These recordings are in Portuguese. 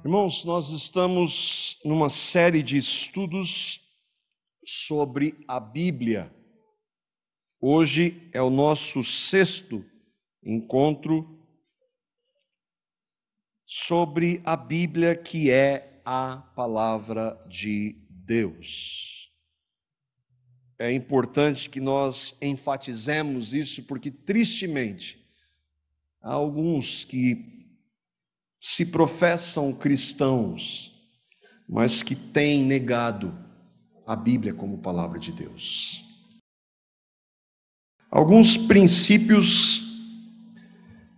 Irmãos, nós estamos numa série de estudos sobre a Bíblia. Hoje é o nosso 6º encontro sobre a Bíblia, que é a Palavra de Deus. É importante que nós enfatizemos isso, porque tristemente há alguns que se professam cristãos, mas que têm negado a Bíblia como palavra de Deus. Alguns princípios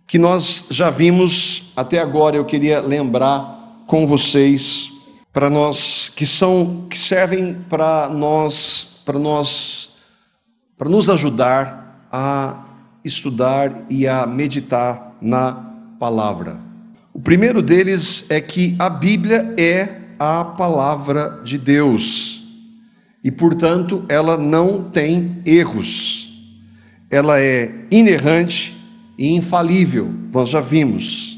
que nós já vimos até agora, eu queria lembrar com vocês, para nós, que servem para nos ajudar a estudar e a meditar na palavra. O primeiro deles é que a Bíblia é a palavra de Deus e, portanto, ela não tem erros. Ela é inerrante e infalível, nós já vimos.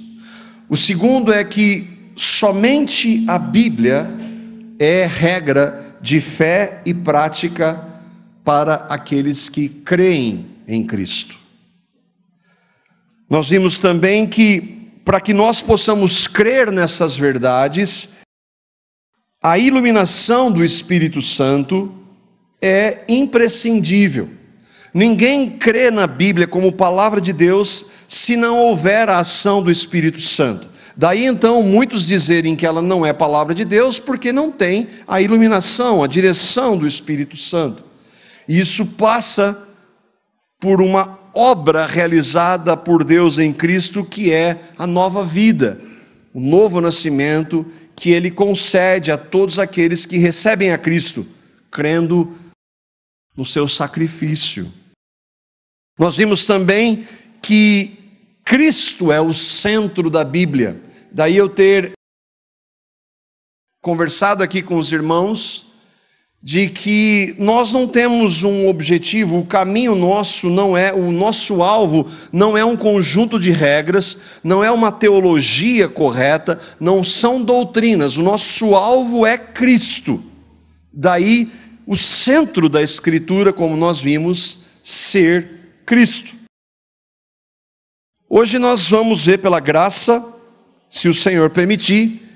O segundo é que somente a Bíblia é regra de fé e prática para aqueles que creem em Cristo. Nós vimos também que para que nós possamos crer nessas verdades, a iluminação do Espírito Santo é imprescindível. Ninguém crê na Bíblia como palavra de Deus se não houver a ação do Espírito Santo. Daí então muitos dizerem que ela não é palavra de Deus porque não tem a iluminação, a direção do Espírito Santo. Isso passa por uma obra realizada por Deus em Cristo, que é a nova vida, o novo nascimento que Ele concede a todos aqueles que recebem a Cristo, crendo no seu sacrifício. Nós vimos também que Cristo é o centro da Bíblia. Daí eu ter conversado aqui com os irmãos de que nós não temos um objetivo, o caminho nosso não é, o nosso alvo não é um conjunto de regras, não é uma teologia correta, não são doutrinas, o nosso alvo é Cristo. Daí o centro da Escritura, como nós vimos, ser Cristo. Hoje nós vamos ver pela graça, se o Senhor permitir,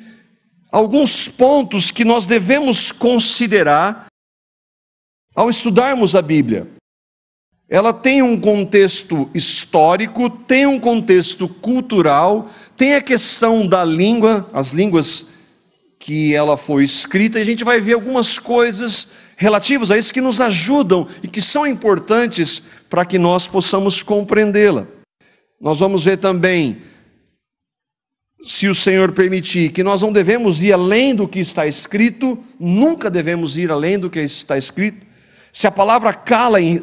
alguns pontos que nós devemos considerar ao estudarmos a Bíblia. Ela tem um contexto histórico, tem um contexto cultural, tem a questão da língua, as línguas que ela foi escrita, e a gente vai ver algumas coisas relativas a isso que nos ajudam e que são importantes para que nós possamos compreendê-la. Nós vamos ver também, se o Senhor permitir, que nós não devemos ir além do que está escrito, nunca devemos ir além do que está escrito. Se a palavra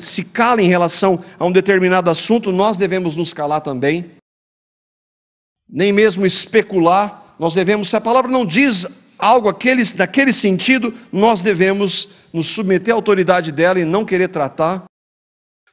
se cala em relação a um determinado assunto, nós devemos nos calar também. Nem mesmo especular, nós devemos, se a palavra não diz algo daquele sentido, nós devemos nos submeter à autoridade dela e não querer tratar.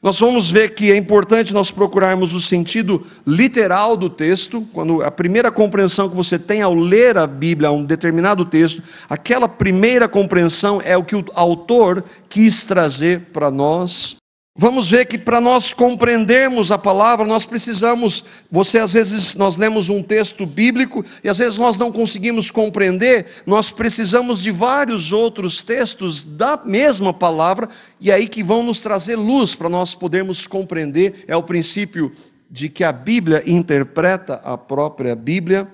Nós vamos ver que é importante nós procurarmos o sentido literal do texto, quando a primeira compreensão que você tem ao ler a Bíblia, um determinado texto, aquela primeira compreensão é o que o autor quis trazer para nós. Vamos ver que para nós compreendermos a palavra, nós precisamos, às vezes nós lemos um texto bíblico e às vezes nós não conseguimos compreender, nós precisamos de vários outros textos da mesma palavra, e aí que vão nos trazer luz para nós podermos compreender. É o princípio de que a Bíblia interpreta a própria Bíblia,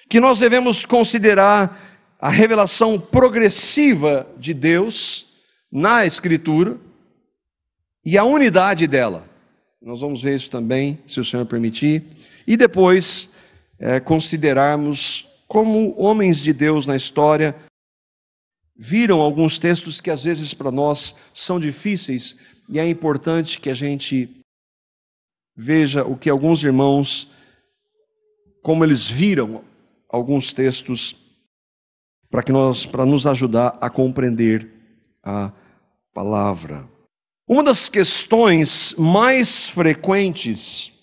que nós devemos considerar a revelação progressiva de Deus na Escritura, e a unidade dela. Nós vamos ver isso também, se o Senhor permitir. E depois, considerarmos como homens de Deus na história viram alguns textos que às vezes para nós são difíceis, e é importante que a gente veja o que alguns irmãos, como eles viram alguns textos, para nos ajudar a compreender a palavra. Uma das questões mais frequentes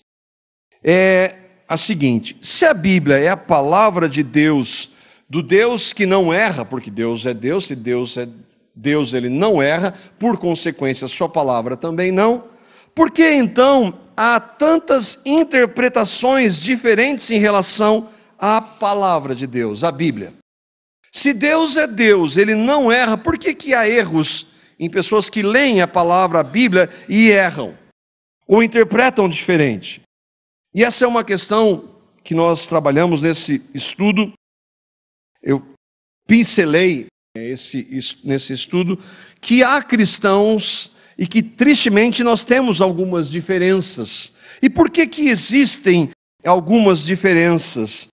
é a seguinte: se a Bíblia é a palavra de Deus do Deus que não erra, porque Deus é Deus, se Deus é Deus, ele não erra, por consequência, sua palavra também não. Por que então há tantas interpretações diferentes em relação à palavra de Deus, à Bíblia? Se Deus é Deus, ele não erra, por que há erros em pessoas que leem a palavra, a Bíblia, e erram? Ou interpretam diferente? E essa é uma questão que nós trabalhamos nesse estudo. Eu pincelei nesse estudo que há cristãos e que tristemente nós temos algumas diferenças. E por que existem algumas diferenças?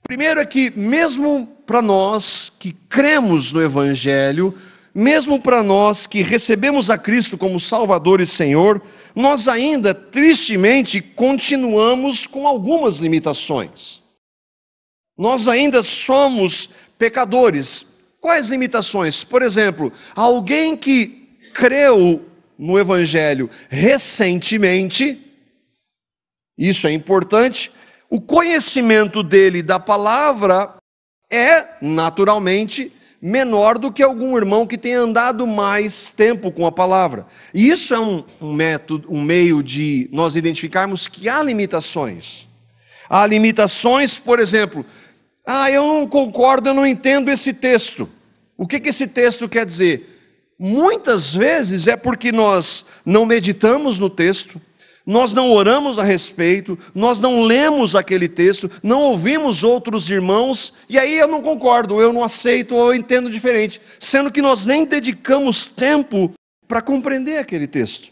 Primeiro é que mesmo para nós que cremos no Evangelho, mesmo para nós que recebemos a Cristo como Salvador e Senhor, nós ainda tristemente continuamos com algumas limitações. Nós ainda somos pecadores. Quais limitações? Por exemplo, alguém que creu no Evangelho recentemente, isso é importante, o conhecimento dele da palavra é naturalmente menor do que algum irmão que tenha andado mais tempo com a palavra. E isso é um método, um meio de nós identificarmos que há limitações. Há limitações, por exemplo, eu não concordo, eu não entendo esse texto. O que esse texto quer dizer? Muitas vezes é porque nós não meditamos no texto, nós não oramos a respeito, nós não lemos aquele texto, não ouvimos outros irmãos, e aí eu não concordo, eu não aceito, ou eu entendo diferente, sendo que nós nem dedicamos tempo para compreender aquele texto.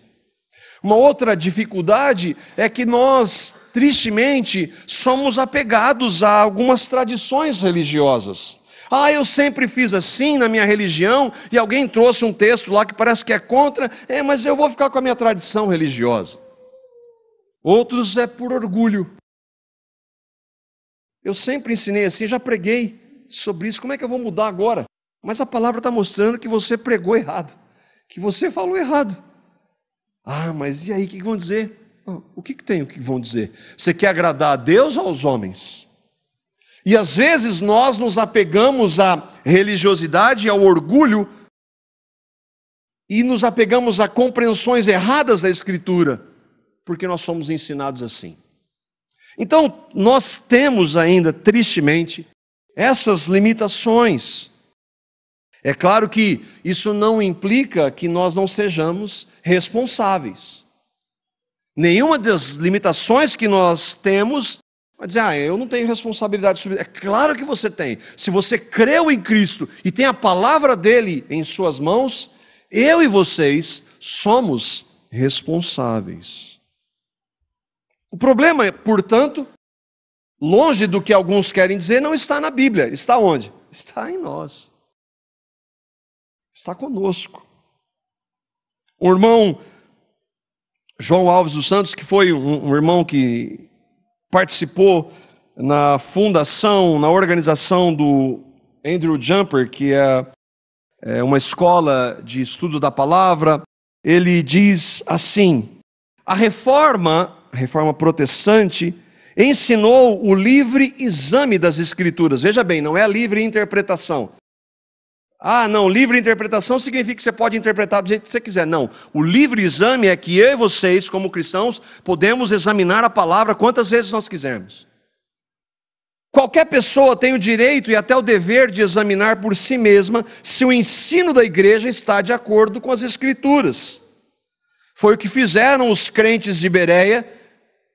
Uma outra dificuldade é que nós, tristemente, somos apegados a algumas tradições religiosas. Eu sempre fiz assim na minha religião, e alguém trouxe um texto lá que parece que é contra, mas eu vou ficar com a minha tradição religiosa. Outros é por orgulho. Eu sempre ensinei assim, já preguei sobre isso, como é que eu vou mudar agora? Mas a palavra está mostrando que você pregou errado, que você falou errado. Mas e aí, o que vão dizer? O que tem, o que vão dizer? Você quer agradar a Deus ou aos homens? E às vezes nós nos apegamos à religiosidade, ao orgulho, e nos apegamos a compreensões erradas da Escritura, porque nós somos ensinados assim. Então, nós temos ainda, tristemente, essas limitações. É claro que isso não implica que nós não sejamos responsáveis. Nenhuma das limitações que nós temos vai dizer, eu não tenho responsabilidade sobre isso. É claro que você tem. Se você creu em Cristo e tem a palavra dele em suas mãos, eu e vocês somos responsáveis. O problema, portanto, longe do que alguns querem dizer, não está na Bíblia. Está onde? Está em nós. Está conosco. O irmão João Alves dos Santos, que foi um irmão que participou na fundação, na organização do Andrew Jumper, que é uma escola de estudo da palavra, ele diz assim: a reforma protestante ensinou o livre exame das Escrituras. Veja bem, não é a livre interpretação. Não, livre interpretação significa que você pode interpretar do jeito que você quiser. Não, o livre exame é que eu e vocês, como cristãos, podemos examinar a palavra quantas vezes nós quisermos. Qualquer pessoa tem o direito e até o dever de examinar por si mesma se o ensino da igreja está de acordo com as Escrituras. Foi o que fizeram os crentes de Bereia,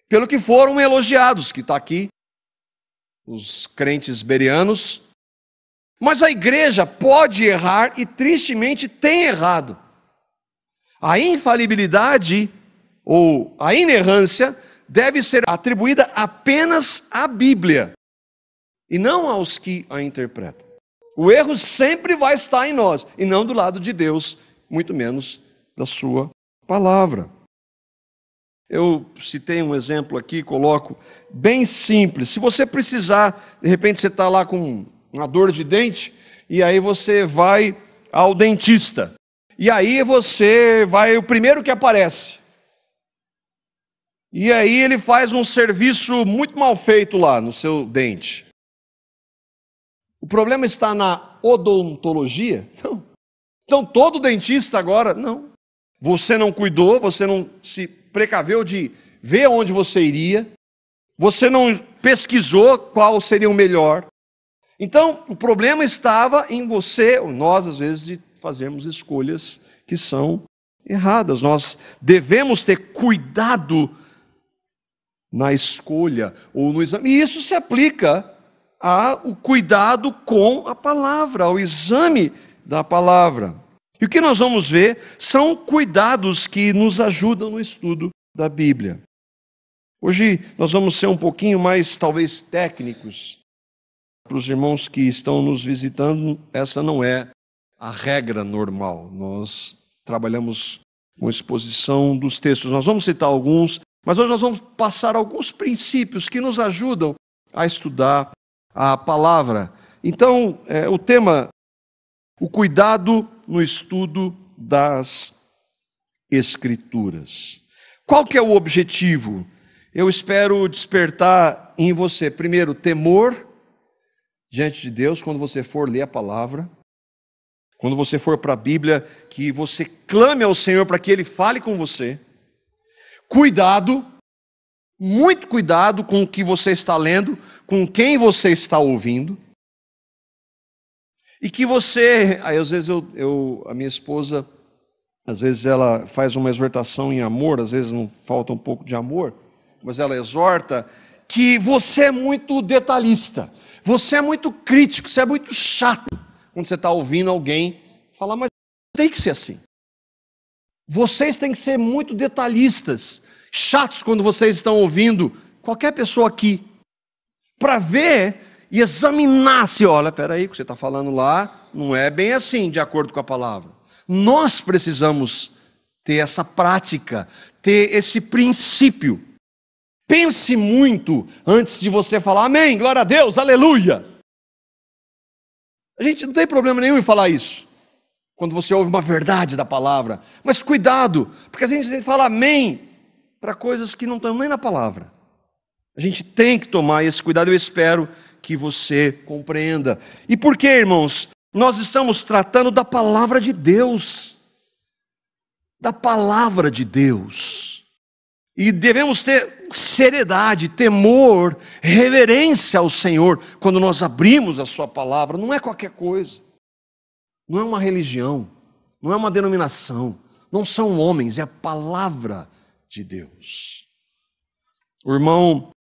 pelo que foram elogiados, que está aqui, os crentes bereanos. Mas a igreja pode errar e tristemente tem errado. A infalibilidade ou a inerrância deve ser atribuída apenas à Bíblia e não aos que a interpretam. O erro sempre vai estar em nós e não do lado de Deus, muito menos da sua palavra. Eu citei um exemplo aqui, coloco bem simples. Se você precisar, de repente você está lá com uma dor de dente, e aí você vai ao dentista. E aí você vai, o primeiro que aparece. E aí ele faz um serviço muito mal feito lá no seu dente. O problema está na odontologia? Não. Então todo dentista agora, não. Você não cuidou, você não se precaveu de ver onde você iria, você não pesquisou qual seria o melhor. Então o problema estava em você, ou nós às vezes, de fazermos escolhas que são erradas. Nós devemos ter cuidado na escolha ou no exame. E isso se aplica ao cuidado com a palavra, ao exame da palavra. E o que nós vamos ver são cuidados que nos ajudam no estudo da Bíblia. Hoje nós vamos ser um pouquinho mais, talvez, técnicos. Para os irmãos que estão nos visitando, essa não é a regra normal. Nós trabalhamos com exposição dos textos. Nós vamos citar alguns, mas hoje nós vamos passar alguns princípios que nos ajudam a estudar a palavra. Então, o tema, o cuidado no estudo das Escrituras. Qual que é o objetivo? Eu espero despertar em você, primeiro, temor diante de Deus quando você for ler a palavra. Quando você for para a Bíblia, que você clame ao Senhor para que Ele fale com você. Cuidado, muito cuidado com o que você está lendo, com quem você está ouvindo. E que você, aí às vezes a minha esposa, às vezes ela faz uma exortação em amor, às vezes não falta um pouco de amor, mas ela exorta que você é muito detalhista, você é muito crítico, você é muito chato. Quando você está ouvindo alguém falar, mas tem que ser assim. Vocês têm que ser muito detalhistas, chatos quando vocês estão ouvindo qualquer pessoa aqui, para ver e examinar se, olha, peraí, o que você está falando lá não é bem assim, de acordo com a palavra. Nós precisamos ter essa prática, ter esse princípio. Pense muito antes de você falar, amém, glória a Deus, aleluia. A gente não tem problema nenhum em falar isso, quando você ouve uma verdade da palavra. Mas cuidado, porque a gente tem que falar amém para coisas que não estão nem na palavra. A gente tem que tomar esse cuidado, eu espero que você compreenda. E por que, irmãos? Nós estamos tratando da palavra de Deus. Da palavra de Deus. E devemos ter seriedade, temor, reverência ao Senhor quando nós abrimos a sua palavra. Não é qualquer coisa. Não é uma religião, não é uma denominação, não são homens, é a palavra de Deus. O irmão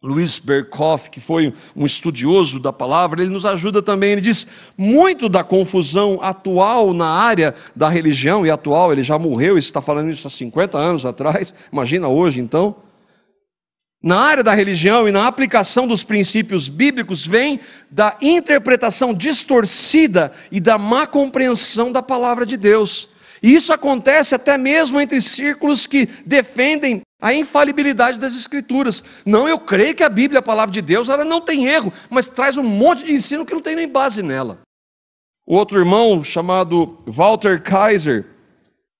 Louis Berkhoff, que foi um estudioso da palavra, ele nos ajuda também. Ele diz, muito da confusão atual na área da religião, e atual, ele já morreu, ele está falando isso há 50 anos atrás, imagina hoje então. Na área da religião e na aplicação dos princípios bíblicos, vem da interpretação distorcida e da má compreensão da palavra de Deus. E isso acontece até mesmo entre círculos que defendem a infalibilidade das Escrituras. Não, eu creio que a Bíblia, a palavra de Deus, ela não tem erro, mas traz um monte de ensino que não tem nem base nela. Outro irmão, chamado Walter Kaiser,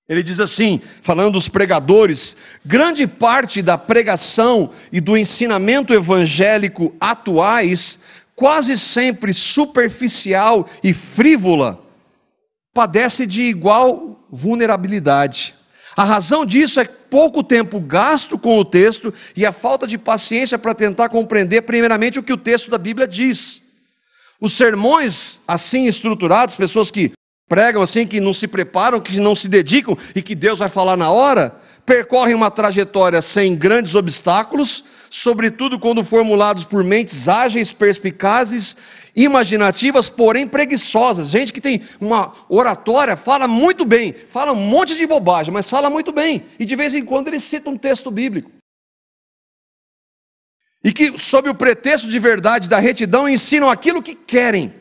ele diz assim, falando dos pregadores, grande parte da pregação e do ensinamento evangélico atuais, quase sempre superficial e frívola, padece de igual vulnerabilidade. A razão disso é pouco tempo gasto com o texto e a falta de paciência para tentar compreender primeiramente o que o texto da Bíblia diz. Os sermões assim estruturados, pessoas que pregam assim, que não se preparam, que não se dedicam e que Deus vai falar na hora, percorrem uma trajetória sem grandes obstáculos, sobretudo quando formulados por mentes ágeis, perspicazes, imaginativas, porém preguiçosas. Gente que tem uma oratória, fala muito bem, fala um monte de bobagem, mas fala muito bem. E de vez em quando ele cita um texto bíblico. E que, sob o pretexto de verdade da retidão, ensinam aquilo que querem,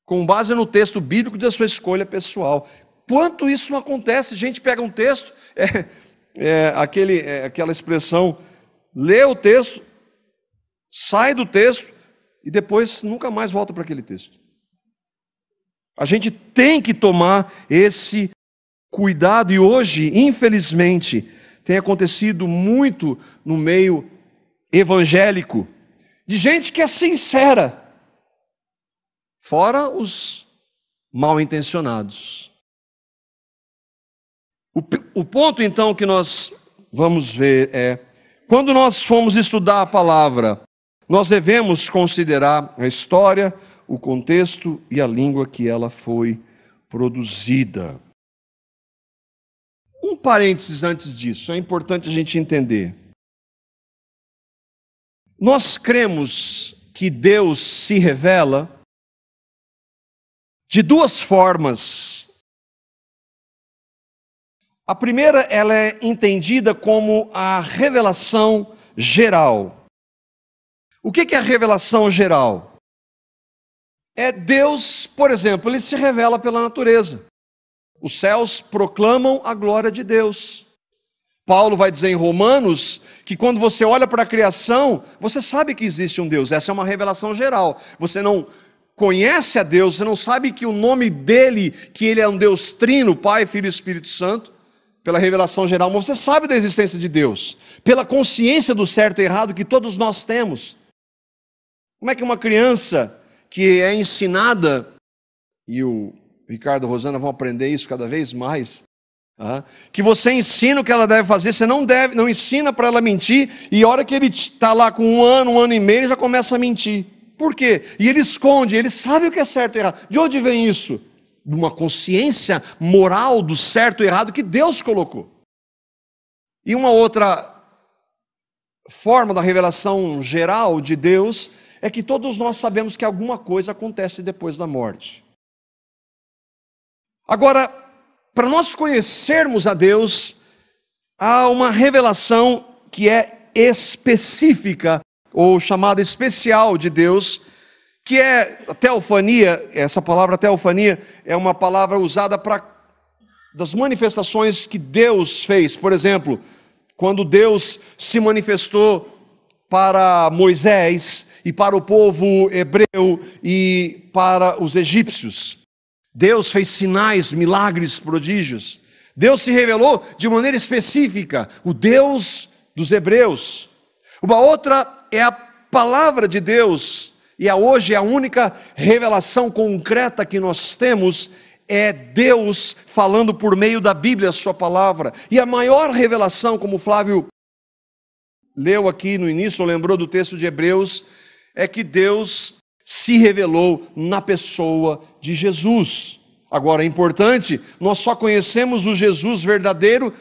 com base no texto bíblico da sua escolha pessoal. Quanto isso não acontece? A gente pega um texto, aquela expressão, lê o texto, sai do texto e depois nunca mais volta para aquele texto. A gente tem que tomar esse cuidado e hoje, infelizmente, tem acontecido muito no meio evangélico, de gente que é sincera, fora os mal intencionados. O ponto então que nós vamos ver é, quando nós formos estudar a palavra, nós devemos considerar a história, o contexto e a língua que ela foi produzida. Um parênteses antes disso, é importante a gente entender. Nós cremos que Deus se revela de duas formas. A primeira, ela é entendida como a revelação geral. O que é a revelação geral? É Deus, por exemplo, ele se revela pela natureza. Os céus proclamam a glória de Deus. Paulo vai dizer em Romanos que quando você olha para a criação, você sabe que existe um Deus. Essa é uma revelação geral. Você não conhece a Deus, você não sabe que o nome dele, que ele é um Deus trino, Pai, Filho e Espírito Santo, pela revelação geral, mas você sabe da existência de Deus, pela consciência do certo e errado que todos nós temos. Como é que uma criança que é ensinada, e o Ricardo e a Rosana vão aprender isso cada vez mais, que você ensina o que ela deve fazer, você não ensina para ela mentir, e a hora que ele está lá com um ano e meio, ele já começa a mentir. Por quê? E ele esconde, ele sabe o que é certo e errado. De onde vem isso? De uma consciência moral do certo e errado que Deus colocou. E uma outra forma da revelação geral de Deus é que todos nós sabemos que alguma coisa acontece depois da morte. Agora, para nós conhecermos a Deus, há uma revelação que é específica, ou chamada especial de Deus, que é a teofania. Essa palavra teofania é uma palavra usada para das manifestações que Deus fez. Por exemplo, quando Deus se manifestou para Moisés e para o povo hebreu e para os egípcios. Deus fez sinais, milagres, prodígios. Deus se revelou de maneira específica, o Deus dos hebreus. Uma outra é a palavra de Deus, e hoje a única revelação concreta que nós temos é Deus falando por meio da Bíblia, a sua palavra. E a maior revelação, como o Flávio leu aqui no início, lembrou do texto de Hebreus, é que Deus se revelou na pessoa de Jesus. Agora é importante, nós só conhecemos o Jesus verdadeiro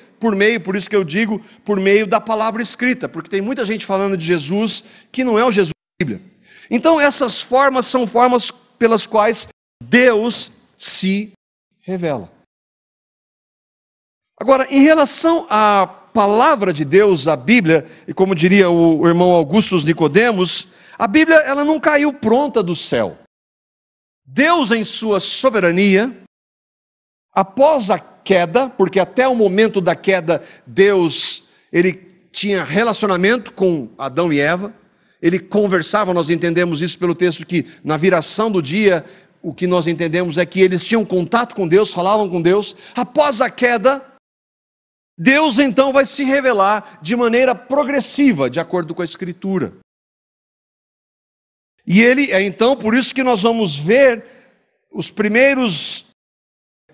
por isso que eu digo, por meio da palavra escrita, porque tem muita gente falando de Jesus que não é o Jesus da Bíblia. Então essas formas são formas pelas quais Deus se revela. Agora, em relação à palavra de Deus, a Bíblia, e como diria o irmão Augusto Nicodemos, a Bíblia ela não caiu pronta do céu. Deus, em sua soberania, após a queda, porque até o momento da queda, Deus, ele tinha relacionamento com Adão e Eva, ele conversava, nós entendemos isso pelo texto que na viração do dia, o que nós entendemos é que eles tinham contato com Deus, falavam com Deus. Após a queda, Deus então vai se revelar de maneira progressiva, de acordo com a Escritura. E ele, então, por isso que nós vamos ver os primeiros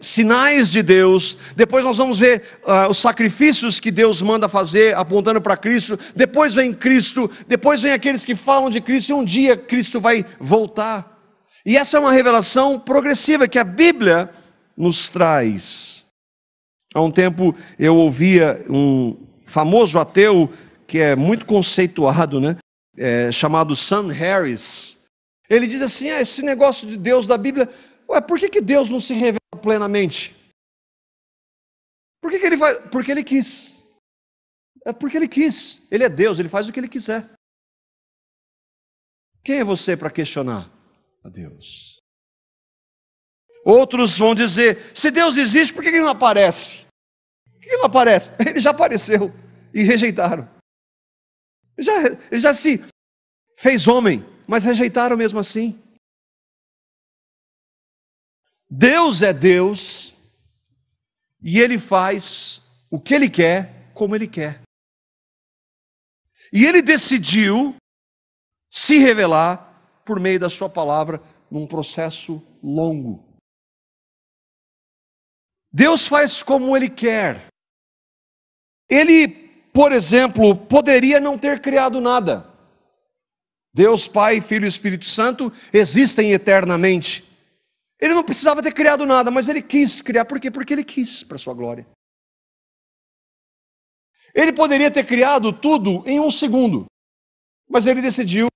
sinais de Deus, depois nós vamos ver os sacrifícios que Deus manda fazer, apontando para Cristo, depois vem Cristo, depois vem aqueles que falam de Cristo, e um dia Cristo vai voltar. E essa é uma revelação progressiva que a Bíblia nos traz. Há um tempo eu ouvia um famoso ateu, que é muito conceituado, chamado Sam Harris. Ele diz assim, esse negócio de Deus da Bíblia, por que Deus não se revela plenamente? Por que ele faz? Porque ele quis. É porque ele quis. Ele é Deus, ele faz o que ele quiser. Quem é você para questionar a Deus? Outros vão dizer, se Deus existe, por que ele não aparece? Por que ele não aparece? Ele já apareceu e rejeitaram. Ele já se fez homem, mas rejeitaram mesmo assim. Deus é Deus, e Ele faz o que Ele quer, como Ele quer. E Ele decidiu se revelar por meio da sua palavra, num processo longo. Deus faz como Ele quer. Ele, por exemplo, poderia não ter criado nada. Deus, Pai, Filho e Espírito Santo existem eternamente. Ele não precisava ter criado nada, mas Ele quis criar. Por quê? Porque Ele quis, para a sua glória. Ele poderia ter criado tudo em 1 segundo, mas Ele decidiu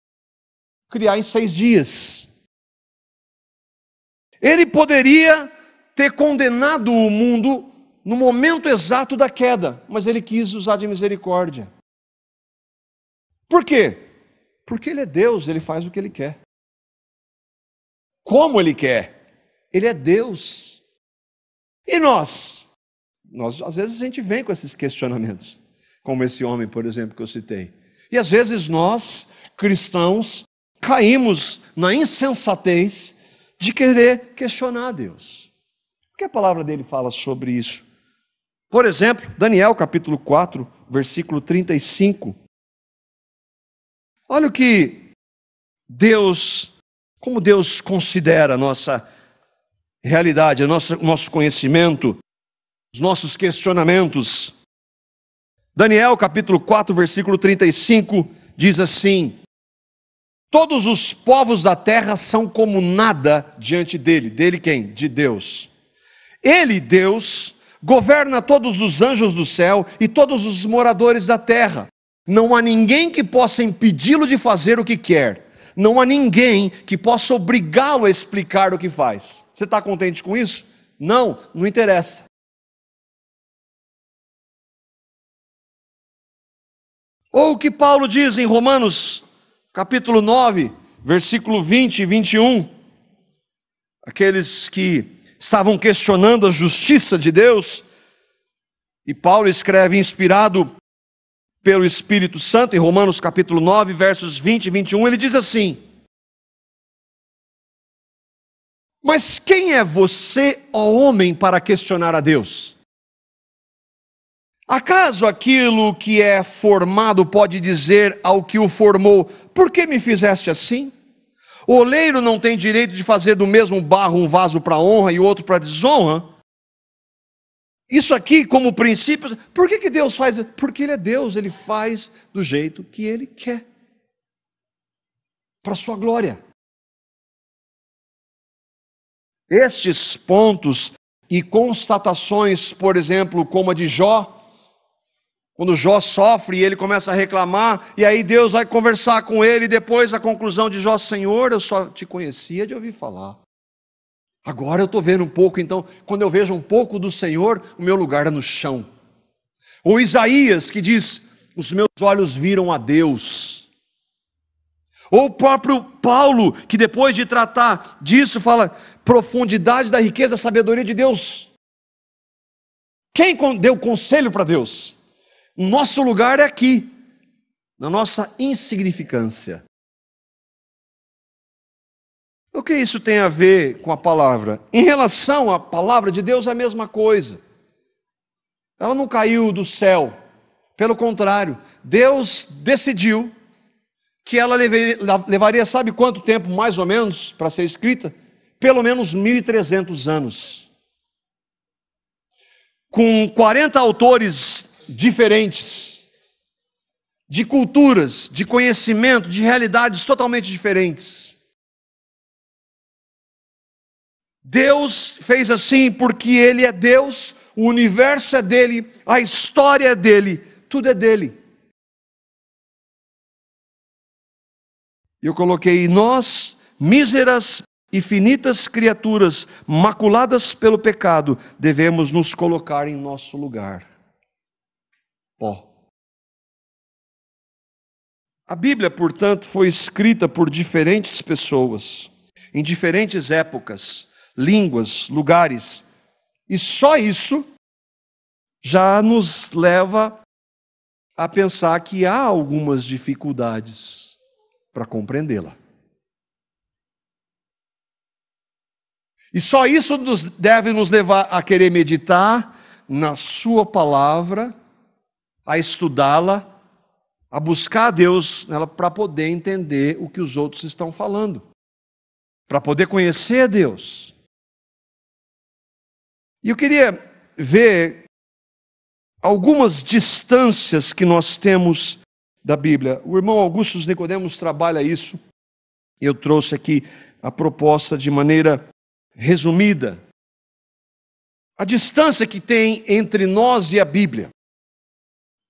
criar em 6 dias. Ele poderia ter condenado o mundo no momento exato da queda, mas Ele quis usar de misericórdia. Por quê? Porque Ele é Deus, Ele faz o que Ele quer. Como Ele quer. Ele é Deus. E nós? Às vezes a gente vem com esses questionamentos, como esse homem, por exemplo, que eu citei. E às vezes nós, cristãos, caímos na insensatez de querer questionar a Deus. O que a palavra dele fala sobre isso? Por exemplo, Daniel capítulo 4, versículo 35. Olha o que como Deus considera a nossa realidade, o nosso conhecimento, os nossos questionamentos. Daniel capítulo 4, versículo 35, diz assim: todos os povos da terra são como nada diante dele. Dele quem? De Deus. Ele, Deus, governa todos os anjos do céu e todos os moradores da terra. Não há ninguém que possa impedi-lo de fazer o que quer. Não há ninguém que possa obrigá-lo a explicar o que faz. Você está contente com isso? Não, não interessa. Ou o que Paulo diz em Romanos capítulo 9, versículo 20 e 21. Aqueles que estavam questionando a justiça de Deus, e Paulo escreve inspirado pelo Espírito Santo, em Romanos capítulo 9, versos 20 e 21, ele diz assim: mas quem é você, ó homem, para questionar a Deus? Acaso aquilo que é formado pode dizer ao que o formou: por que me fizeste assim? O oleiro não tem direito de fazer do mesmo barro um vaso para honra e outro para desonra? Isso aqui como princípio, por que Deus faz? Porque Ele é Deus, Ele faz do jeito que Ele quer, para a sua glória. Estes pontos e constatações, por exemplo, como a de Jó, quando Jó sofre e ele começa a reclamar, e aí Deus vai conversar com ele, e depois a conclusão de Jó: Senhor, eu só te conhecia de ouvir falar. Agora eu estou vendo um pouco, então, quando eu vejo um pouco do Senhor, o meu lugar é no chão. Ou Isaías, que diz: os meus olhos viram a Deus. Ou o próprio Paulo, que depois de tratar disso, fala: profundidade da riqueza, da sabedoria de Deus. Quem deu conselho para Deus? O nosso lugar é aqui, na nossa insignificância. O que isso tem a ver com a palavra? Em relação à palavra de Deus, é a mesma coisa. Ela não caiu do céu. Pelo contrário, Deus decidiu que ela levaria, sabe quanto tempo mais ou menos para ser escrita? Pelo menos 1.300 anos. Com 40 autores diferentes, de culturas, de conhecimento, de realidades totalmente diferentes. Deus fez assim porque Ele é Deus, o universo é dele, a história é dele, tudo é dele. Eu coloquei: nós, míseras e finitas criaturas, maculadas pelo pecado, devemos nos colocar em nosso lugar. Pó. A Bíblia, portanto, foi escrita por diferentes pessoas, em diferentes épocas, línguas, lugares, e só isso já nos leva a pensar que há algumas dificuldades para compreendê-la. E só isso deve nos levar a querer meditar na sua palavra, a estudá-la, a buscar a Deus nela para poder entender o que os outros estão falando, para poder conhecer a Deus. E eu queria ver algumas distâncias que nós temos da Bíblia. O irmão Augusto Nicodemos trabalha isso. Eu trouxe aqui a proposta de maneira resumida. A distância que tem entre nós e a Bíblia,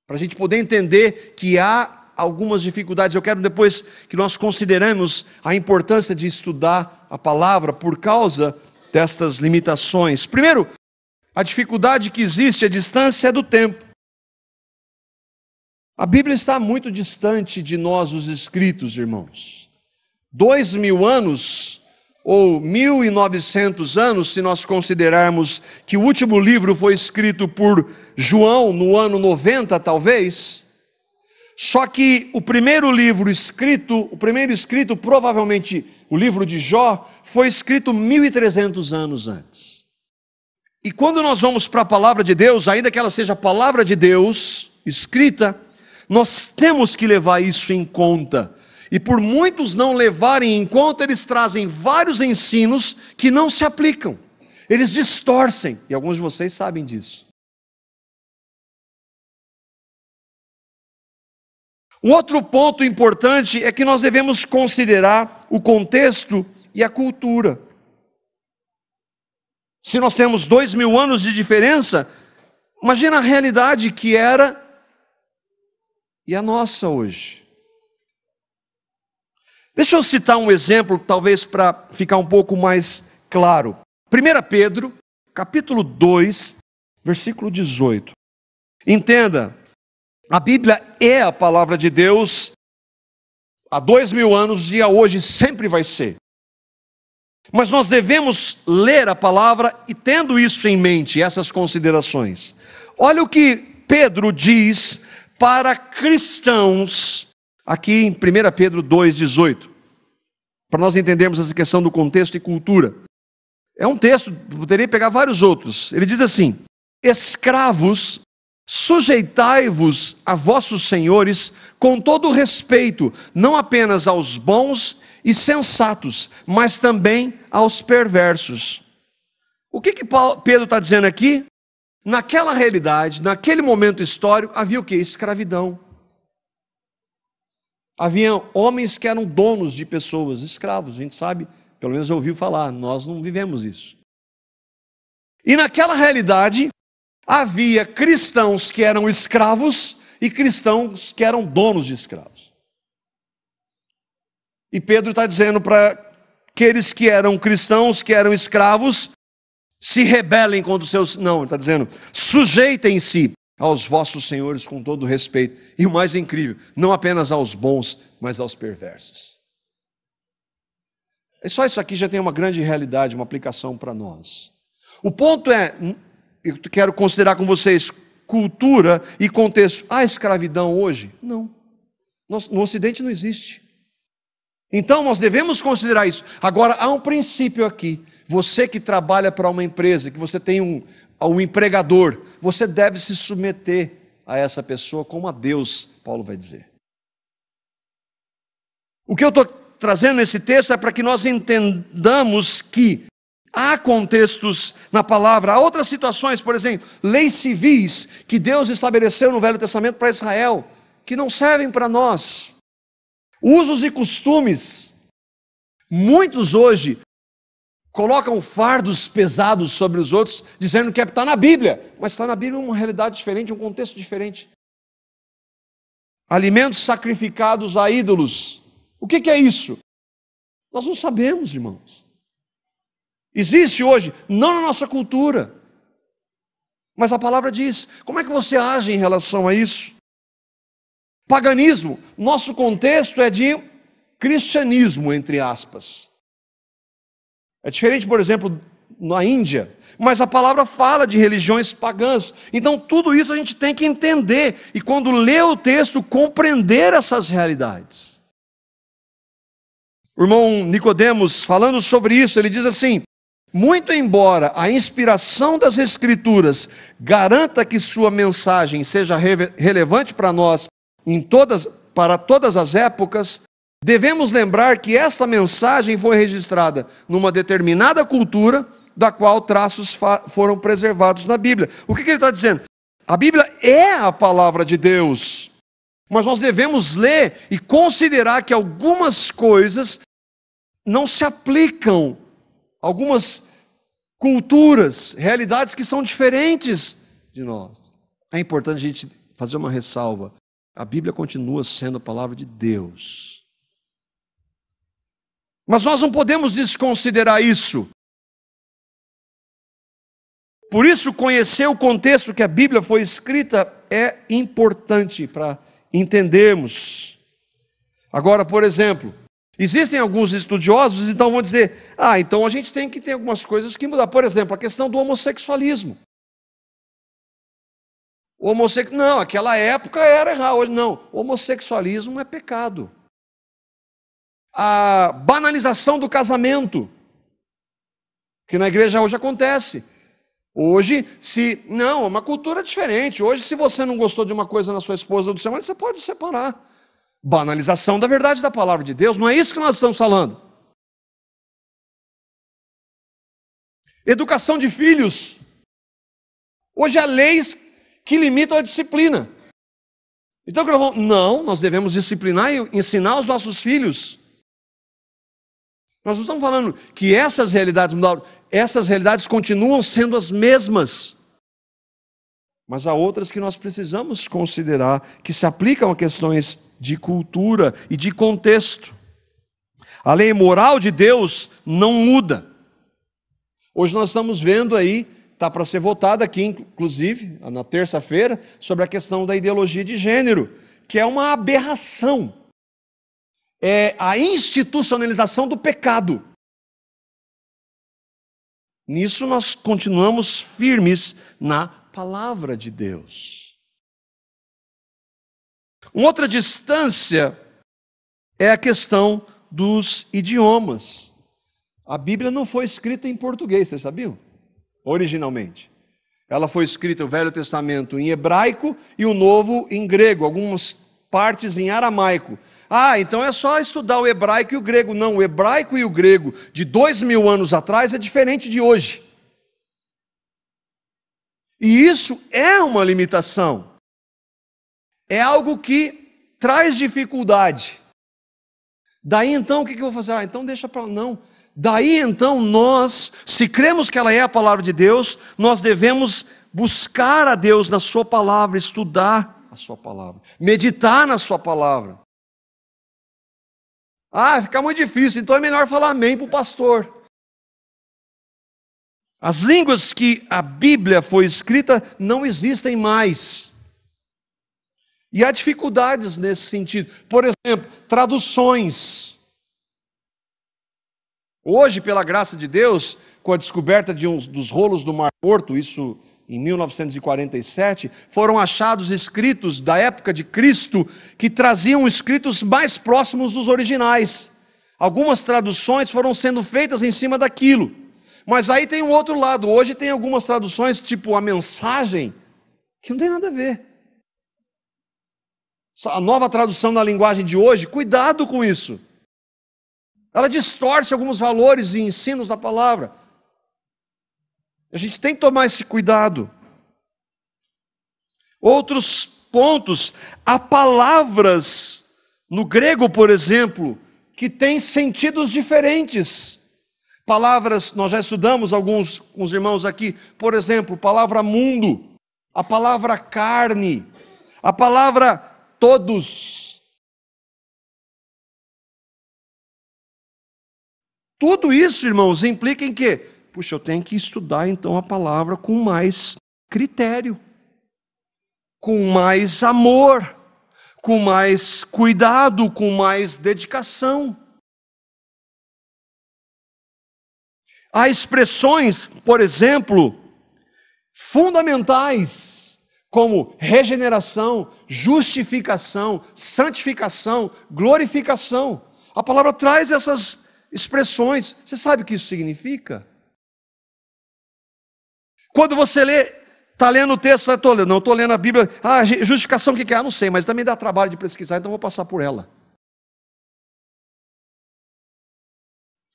para a gente poder entender que há algumas dificuldades. Eu quero depois que nós consideremos a importância de estudar a palavra por causa destas limitações. Primeiro, a dificuldade que existe, a distância é do tempo. A Bíblia está muito distante de nós, os escritos, irmãos. 2000 anos, ou 1900 anos, se nós considerarmos que o último livro foi escrito por João no ano 90, talvez. Só que o primeiro escrito, provavelmente o livro de Jó, foi escrito 1300 anos antes. E quando nós vamos para a palavra de Deus, ainda que ela seja a palavra de Deus escrita, nós temos que levar isso em conta. E por muitos não levarem em conta, eles trazem vários ensinos que não se aplicam. Eles distorcem, e alguns de vocês sabem disso. Um outro ponto importante é que nós devemos considerar o contexto e a cultura. Se nós temos 2000 anos de diferença, imagina a realidade que era e a nossa hoje. Deixa eu citar um exemplo, talvez para ficar um pouco mais claro. 1 Pedro, capítulo 2, versículo 18. Entenda, a Bíblia é a palavra de Deus há 2000 anos e a hoje sempre vai ser. Mas nós devemos ler a palavra e tendo isso em mente, essas considerações. Olha o que Pedro diz para cristãos, aqui em 1 Pedro 2,18, para nós entendermos essa questão do contexto e cultura. É um texto, poderia pegar vários outros. Ele diz assim: escravos, sujeitai-vos a vossos senhores com todo respeito, não apenas aos bons e sensatos, mas também aos perversos. O que Pedro está dizendo aqui? Naquela realidade, naquele momento histórico, havia o quê? Escravidão. Havia homens que eram donos de pessoas, escravos, a gente sabe, pelo menos ouviu falar, nós não vivemos isso. E naquela realidade, havia cristãos que eram escravos e cristãos que eram donos de escravos. E Pedro está dizendo para aqueles que eram cristãos, que eram escravos, se rebelem contra os seus... Não, ele está dizendo, sujeitem-se aos vossos senhores com todo respeito. E o mais incrível, não apenas aos bons, mas aos perversos. E só isso aqui já tem uma grande realidade, uma aplicação para nós. O ponto é, eu quero considerar com vocês, cultura e contexto. Há escravidão hoje? Não. No Ocidente não existe. Então nós devemos considerar isso. Agora, há um princípio aqui. Você que trabalha para uma empresa, que você tem um empregador, você deve se submeter a essa pessoa como a Deus, Paulo vai dizer. O que eu estou trazendo nesse texto é para que nós entendamos que há contextos na palavra, há outras situações, por exemplo, leis civis que Deus estabeleceu no Velho Testamento para Israel, que não servem para nós. Usos e costumes, muitos hoje colocam fardos pesados sobre os outros, dizendo que está na Bíblia, mas está na Bíblia uma realidade diferente, um contexto diferente. Alimentos sacrificados a ídolos, o que é isso? Nós não sabemos, irmãos. Existe hoje, não na nossa cultura, mas a palavra diz. Como é que você age em relação a isso? Paganismo, nosso contexto é de cristianismo, entre aspas. É diferente, por exemplo, na Índia, mas a palavra fala de religiões pagãs. Então tudo isso a gente tem que entender, e quando lê o texto, compreender essas realidades. O irmão Nicodemos, falando sobre isso, ele diz assim: muito embora a inspiração das Escrituras garanta que sua mensagem seja relevante para nós para todas as épocas, devemos lembrar que esta mensagem foi registrada numa determinada cultura, da qual traços foram preservados na Bíblia. O que ele está dizendo? A Bíblia é a palavra de Deus, mas nós devemos ler e considerar que algumas coisas não se aplicam, algumas culturas, realidades que são diferentes de nós. É importante a gente fazer uma ressalva. A Bíblia continua sendo a palavra de Deus. Mas nós não podemos desconsiderar isso. Por isso, conhecer o contexto que a Bíblia foi escrita é importante para entendermos. Agora, por exemplo, existem alguns estudiosos, então vão dizer, então a gente tem que ter algumas coisas que mudar. Por exemplo, a questão do homossexualismo. Não, aquela época era errado, hoje não. O homossexualismo é pecado. A banalização do casamento, que na igreja hoje acontece. Hoje, é uma cultura diferente. Hoje, se você não gostou de uma coisa na sua esposa ou do seu marido, você pode separar. Banalização da verdade da palavra de Deus, não é isso que nós estamos falando. Educação de filhos. Hoje há leis que limitam a disciplina. Então, nós devemos disciplinar e ensinar os nossos filhos. Nós não estamos falando que essas realidades mudaram, essas realidades continuam sendo as mesmas. Mas há outras que nós precisamos considerar, que se aplicam a questões de cultura e de contexto. A lei moral de Deus não muda. Hoje nós estamos vendo aí, está para ser votado aqui, inclusive, na terça-feira, sobre a questão da ideologia de gênero, que é uma aberração. É a institucionalização do pecado. Nisso nós continuamos firmes na palavra de Deus. Uma outra distância é a questão dos idiomas. A Bíblia não foi escrita em português, vocês sabiam? Originalmente. Ela foi escrita, o Velho Testamento, em hebraico e o Novo em grego, algumas partes em aramaico. Então é só estudar o hebraico e o grego. Não, o hebraico e o grego de 2000 anos atrás é diferente de hoje. E isso é uma limitação. É algo que traz dificuldade. Daí então, o que eu vou fazer? Então deixa para lá. Não. Daí então nós, se cremos que ela é a palavra de Deus, nós devemos buscar a Deus na sua palavra, estudar a sua palavra, meditar na sua palavra. Fica muito difícil, então é melhor falar amém para o pastor. As línguas que a Bíblia foi escrita não existem mais. E há dificuldades nesse sentido. Por exemplo, traduções. Hoje, pela graça de Deus, com a descoberta dos rolos do Mar Morto, isso em 1947, foram achados escritos da época de Cristo que traziam escritos mais próximos dos originais. Algumas traduções foram sendo feitas em cima daquilo. Mas aí tem um outro lado. Hoje tem algumas traduções, tipo a mensagem, que não tem nada a ver. A nova tradução na linguagem de hoje, cuidado com isso. Ela distorce alguns valores e ensinos da palavra. A gente tem que tomar esse cuidado. Outros pontos, há palavras no grego, por exemplo, que têm sentidos diferentes. Palavras, nós já estudamos alguns com os irmãos aqui, por exemplo, palavra mundo, a palavra carne, a palavra todos. Tudo isso, irmãos, implica em quê? Puxa, eu tenho que estudar então a palavra com mais critério, com mais amor, com mais cuidado, com mais dedicação. Há expressões, por exemplo, fundamentais, como regeneração, justificação, santificação, glorificação. A palavra traz essas expressões. Você sabe o que isso significa? Quando você está lendo o texto, não estou lendo a Bíblia, justificação o que é? Não sei, mas também dá trabalho de pesquisar, então vou passar por ela.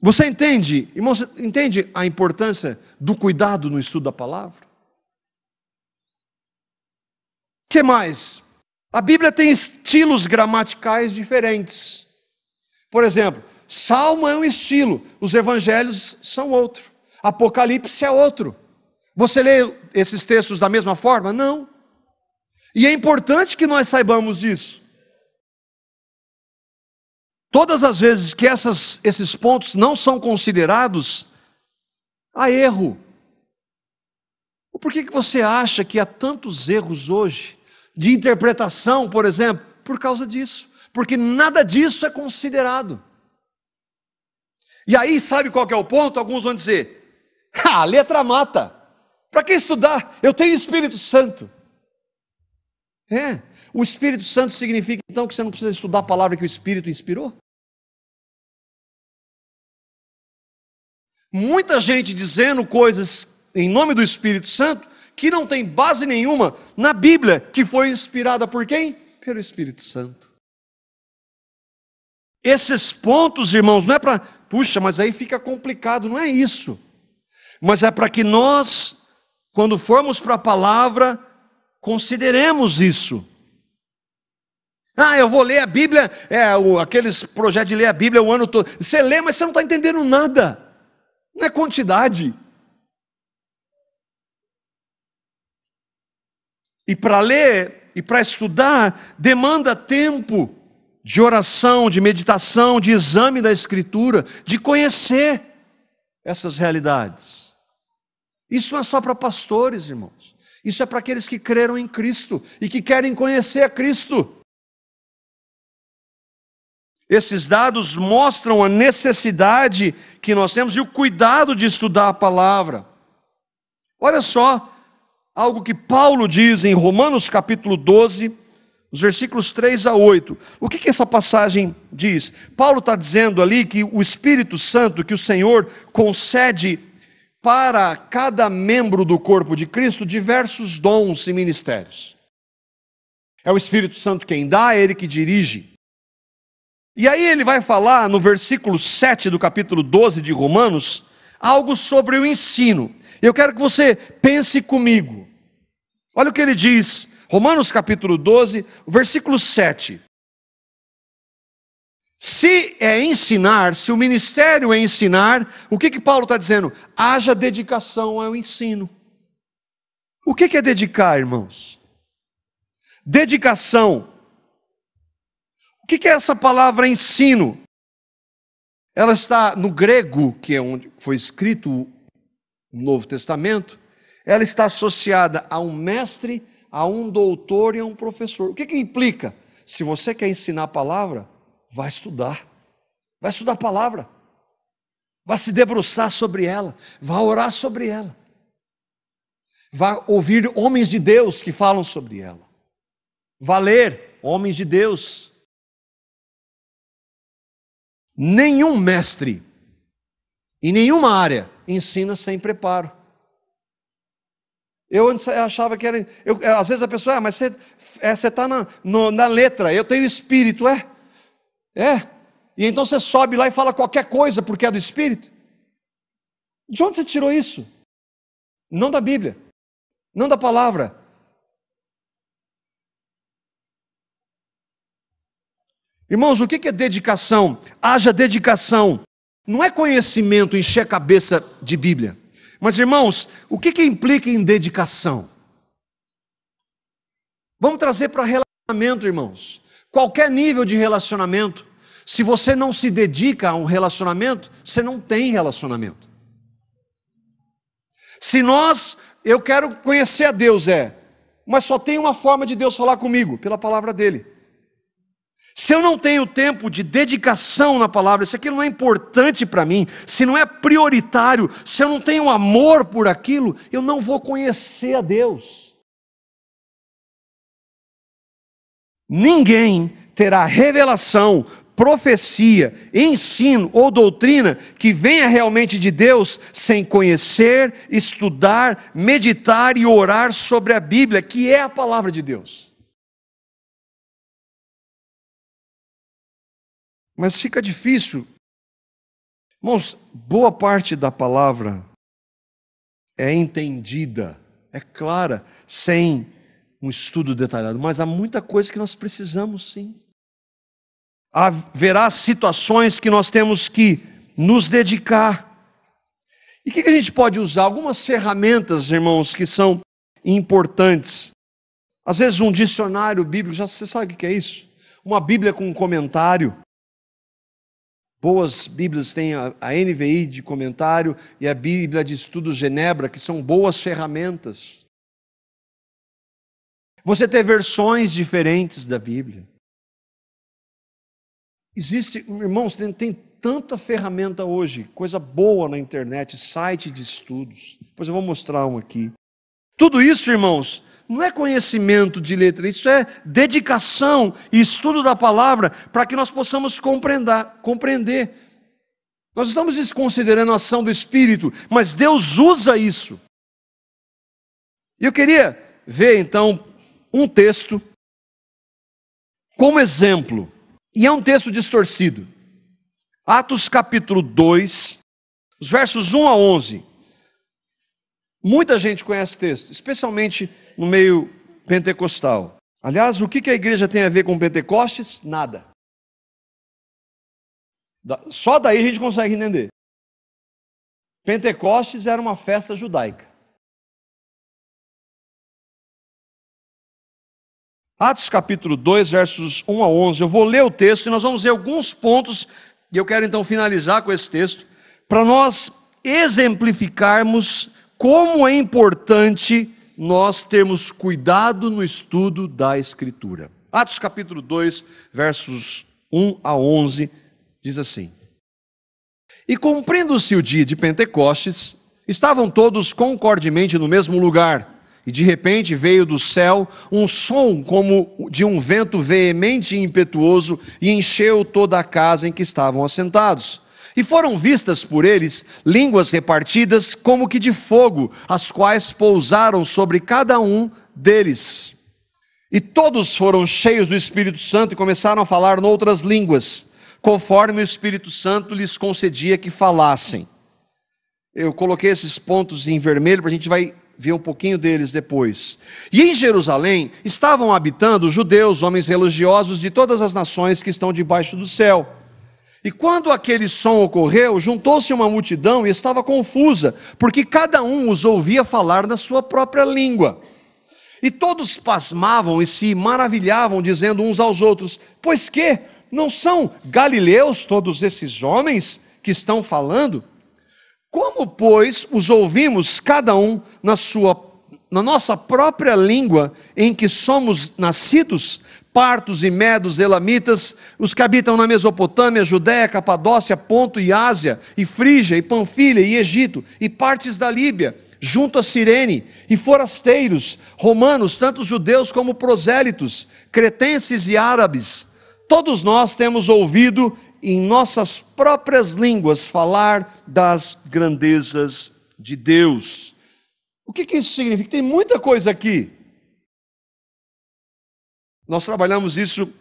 Você entende, irmão, você entende a importância do cuidado no estudo da palavra? O que mais? A Bíblia tem estilos gramaticais diferentes. Por exemplo, Salmo é um estilo, os evangelhos são outro, Apocalipse é outro. Você lê esses textos da mesma forma? Não. E é importante que nós saibamos disso. Todas as vezes que esses pontos não são considerados, há erro. Por que você acha que há tantos erros hoje, de interpretação, por exemplo? Por causa disso. Porque nada disso é considerado. E aí, sabe qual que é o ponto? Alguns vão dizer, a letra mata. Para que estudar? Eu tenho Espírito Santo. O Espírito Santo significa então que você não precisa estudar a palavra que o Espírito inspirou? Muita gente dizendo coisas em nome do Espírito Santo que não tem base nenhuma na Bíblia, que foi inspirada por quem? Pelo Espírito Santo. Esses pontos, irmãos, não é para, puxa, mas aí fica complicado, não é isso. Mas é para que nós, quando formos para a palavra, consideremos isso. Eu vou ler a Bíblia, aqueles projetos de ler a Bíblia o ano todo. Você lê, mas você não está entendendo nada. Não é quantidade. E para ler e para estudar, demanda tempo de oração, de meditação, de exame da Escritura, de conhecer essas realidades. Isso não é só para pastores, irmãos. Isso é para aqueles que creram em Cristo e que querem conhecer a Cristo. Esses dados mostram a necessidade que nós temos e o cuidado de estudar a palavra. Olha só, algo que Paulo diz em Romanos capítulo 12, os versículos 3 a 8. O que essa passagem diz? Paulo está dizendo ali que o Espírito Santo, que o Senhor concede para cada membro do corpo de Cristo diversos dons e ministérios. É o Espírito Santo quem dá, é Ele que dirige. E aí ele vai falar no versículo 7 do capítulo 12 de Romanos, algo sobre o ensino. Eu quero que você pense comigo. Olha o que ele diz, Romanos capítulo 12, versículo 7. Se é ensinar, se o ministério é ensinar, o que Paulo está dizendo? Haja dedicação ao ensino. O que é dedicar, irmãos? Dedicação. O que é essa palavra ensino? Ela está no grego, que é onde foi escrito o Novo Testamento, ela está associada a um mestre, a um doutor e a um professor. O que implica? Se você quer ensinar a palavra, vai estudar a palavra, vai se debruçar sobre ela, vai orar sobre ela, vai ouvir homens de Deus que falam sobre ela, vai ler homens de Deus. Nenhum mestre, em nenhuma área, ensina sem preparo. Eu achava que era... às vezes a pessoa, mas você está na letra, eu tenho Espírito, e então você sobe lá e fala qualquer coisa, porque é do Espírito. De onde você tirou isso? Não da Bíblia, não da palavra. Irmãos, o que é dedicação? Haja dedicação. Não é conhecimento, encher a cabeça de Bíblia. Mas, irmãos, o que implica em dedicação? Vamos trazer para relacionamento, irmãos. Qualquer nível de relacionamento. Se você não se dedica a um relacionamento, você não tem relacionamento. Eu quero conhecer a Deus, mas só tem uma forma de Deus falar comigo, pela palavra dele. Se eu não tenho tempo de dedicação na palavra, se aquilo não é importante para mim, se não é prioritário, se eu não tenho amor por aquilo, eu não vou conhecer a Deus. Ninguém terá revelação, profecia, ensino ou doutrina que venha realmente de Deus sem conhecer, estudar, meditar e orar sobre a Bíblia, que é a palavra de Deus. Mas fica difícil Irmãos, boa parte da palavra é entendida, é clara, sem um estudo detalhado, mas há muita coisa que nós precisamos sim. Haverá situações que nós temos que nos dedicar. E o que a gente pode usar? Algumas ferramentas, irmãos, que são importantes. Às vezes um dicionário bíblico, já você sabe o que é isso? Uma Bíblia com um comentário. Boas Bíblias têm a NVI de comentário e a Bíblia de Estudo Genebra, que são boas ferramentas. Você ter versões diferentes da Bíblia. Existe, irmãos, tem tanta ferramenta hoje, coisa boa na internet, site de estudos. Depois eu vou mostrar um aqui. Tudo isso, irmãos, não é conhecimento de letra, isso é dedicação e estudo da palavra para que nós possamos compreender. Nós estamos desconsiderando a ação do Espírito, mas Deus usa isso. E eu queria ver então um texto como exemplo, e é um texto distorcido. Atos capítulo 2, os versos 1 a 11. Muita gente conhece esse texto, especialmente no meio pentecostal. Aliás, o que a igreja tem a ver com Pentecostes? Nada. Só daí a gente consegue entender. Pentecostes era uma festa judaica. Atos capítulo 2, versos 1 a 11. Eu vou ler o texto e nós vamos ver alguns pontos, e eu quero então finalizar com esse texto, para nós exemplificarmos como é importante nós termos cuidado no estudo da Escritura. Atos capítulo 2, versos 1 a 11, diz assim: E cumprindo-se o dia de Pentecostes, estavam todos concordemente no mesmo lugar, e de repente veio do céu um som como de um vento veemente e impetuoso, e encheu toda a casa em que estavam assentados. E foram vistas por eles línguas repartidas como que de fogo, as quais pousaram sobre cada um deles. E todos foram cheios do Espírito Santo e começaram a falar noutras línguas, conforme o Espírito Santo lhes concedia que falassem. Eu coloquei esses pontos em vermelho, para a gente vai ver um pouquinho deles depois. E em Jerusalém estavam habitando judeus, homens religiosos de todas as nações que estão debaixo do céu. E quando aquele som ocorreu, juntou-se uma multidão e estava confusa, porque cada um os ouvia falar na sua própria língua. E todos pasmavam e se maravilhavam, dizendo uns aos outros: Pois que, não são galileus todos esses homens que estão falando? Como, pois, os ouvimos cada um na nossa própria língua em que somos nascidos? Partos e medos, elamitas, os que habitam na Mesopotâmia, Judéia, Capadócia, Ponto e Ásia, e Frígia, e Panfilha, e Egito, e partes da Líbia, junto a Cirene, e forasteiros, romanos, tanto judeus como prosélitos, cretenses e árabes. Todos nós temos ouvido em nossas próprias línguas falar das grandezas de Deus. O que isso significa? Tem muita coisa aqui. Nós trabalhamos isso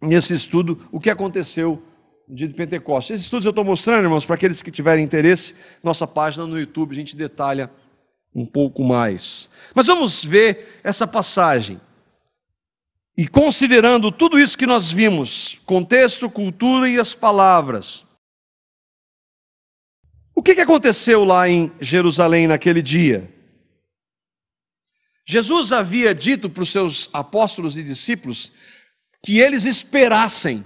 nesse estudo, o que aconteceu no dia de Pentecostes. Esses estudos eu estou mostrando, irmãos, para aqueles que tiverem interesse, nossa página no YouTube, a gente detalha um pouco mais. Mas vamos ver essa passagem. E considerando tudo isso que nós vimos, contexto, cultura e as palavras, o que aconteceu lá em Jerusalém naquele dia? Jesus havia dito para os seus apóstolos e discípulos que eles esperassem.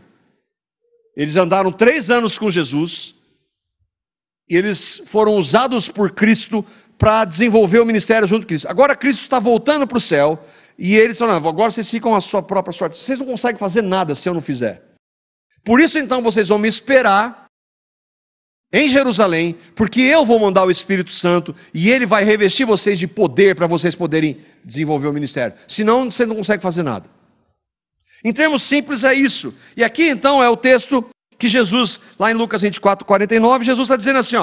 Eles andaram 3 anos com Jesus, e eles foram usados por Cristo para desenvolver o ministério junto com Cristo. Agora Cristo está voltando para o céu, e eles falaram: agora vocês ficam à sua própria sorte, vocês não conseguem fazer nada se eu não fizer. Por isso então vocês vão me esperar em Jerusalém, porque eu vou mandar o Espírito Santo, e ele vai revestir vocês de poder para vocês poderem desenvolver o ministério. Senão você não consegue fazer nada. Em termos simples é isso. E aqui então é o texto que Jesus, lá em Lucas 24, 49, Jesus está dizendo assim: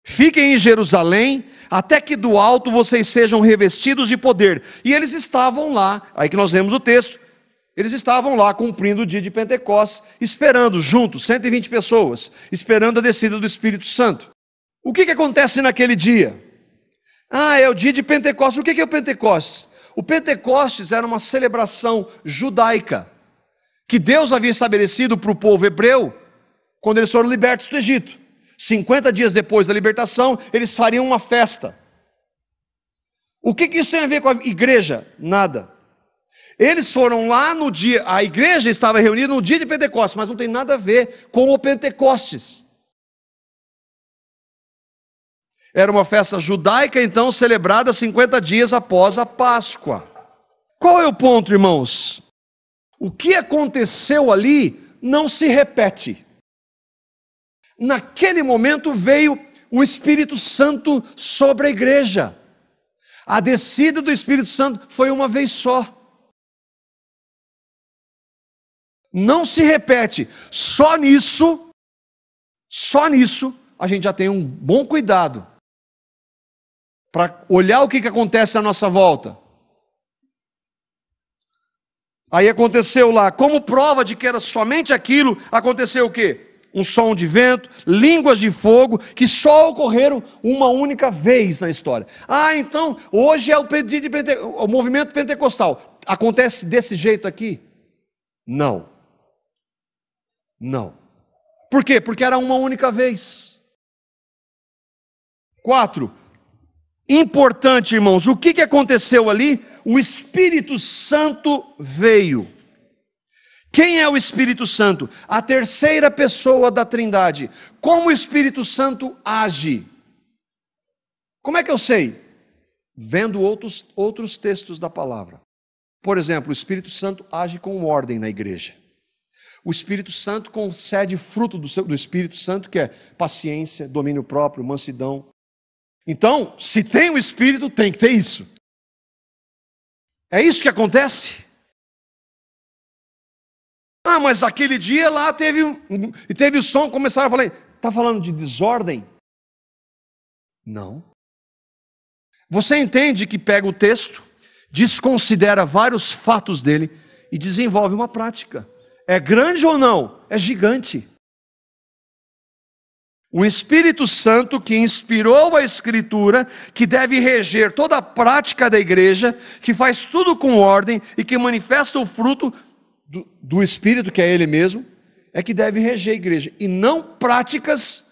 fiquem em Jerusalém, até que do alto vocês sejam revestidos de poder. E eles estavam lá, aí que nós lemos o texto, Eles estavam lá cumprindo o dia de Pentecostes, esperando juntos, 120 pessoas, esperando a descida do Espírito Santo. O que acontece naquele dia? É o dia de Pentecostes. O que é o Pentecostes? O Pentecostes era uma celebração judaica, que Deus havia estabelecido para o povo hebreu, quando eles foram libertos do Egito. 50 dias depois da libertação, eles fariam uma festa. O que isso tem a ver com a igreja? Nada. Eles foram lá no dia, a igreja estava reunida no dia de Pentecostes, mas não tem nada a ver com o Pentecostes. Era uma festa judaica, então, celebrada 50 dias após a Páscoa. Qual é o ponto, irmãos? O que aconteceu ali não se repete. Naquele momento veio o Espírito Santo sobre a igreja. A descida do Espírito Santo foi uma vez só. Não se repete. Só nisso, a gente já tem um bom cuidado para olhar o que acontece à nossa volta. Aí aconteceu lá, como prova de que era somente aquilo, aconteceu o quê? Um som de vento, línguas de fogo, que só ocorreram uma única vez na história. Então, hoje é o movimento pentecostal. Acontece desse jeito aqui? Não. Por quê? Porque era uma única vez. 4. Importante, irmãos, o que aconteceu ali? O Espírito Santo veio. Quem é o Espírito Santo? A terceira pessoa da Trindade. Como o Espírito Santo age? Como é que eu sei? Vendo outros textos da palavra. Por exemplo, o Espírito Santo age com ordem na igreja. O Espírito Santo concede fruto do Espírito Santo, que é paciência, domínio próprio, mansidão. Então, se tem o Espírito, tem que ter isso. É isso que acontece? Mas aquele dia lá teve o som, começaram a falar, está falando de desordem? Não. Você entende que pega o texto, desconsidera vários fatos dele e desenvolve uma prática. É grande ou não? É gigante. O Espírito Santo que inspirou a Escritura, que deve reger toda a prática da igreja, que faz tudo com ordem e que manifesta o fruto do Espírito, que é Ele mesmo, é que deve reger a igreja. E não práticas